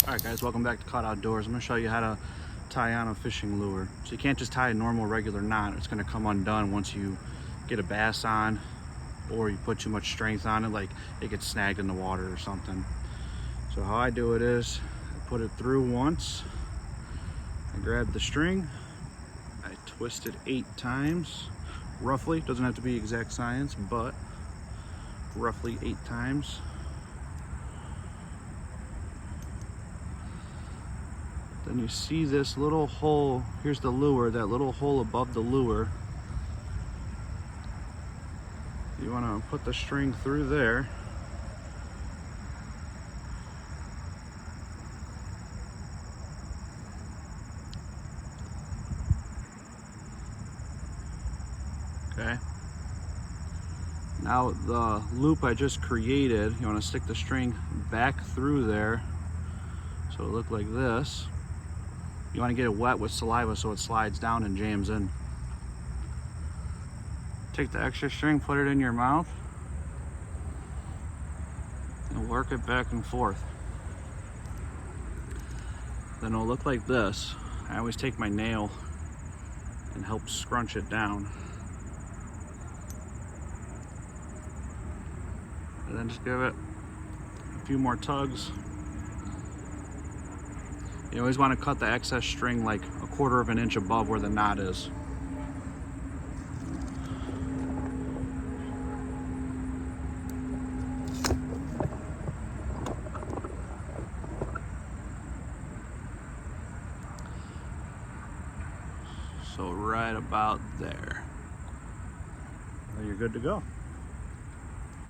Alright guys, welcome back to Caught Outdoors. I'm going to show you how to tie on a fishing lure. So you can't just tie a normal regular knot. It's going to come undone once you get a bass on or you put too much strength on it, like it gets snagged in the water or something. So how I do it is I put it through once, I grab the string, I twist it 8 times roughly. Doesn't have to be exact science, but roughly 8 times. Then you see this little hole, here's the lure, that little hole above the lure. You want to put the string through there. Okay. Now the loop I just created, you want to stick the string back through there so it look like this. You want to get it wet with saliva so it slides down and jams in. Take the extra string, put it in your mouth, and work it back and forth. Then it'll look like this. I always take my nail and help scrunch it down. And then just give it a few more tugs. You always want to cut the excess string like 1/4 of an inch above where the knot is. So right about there. Well, you're good to go.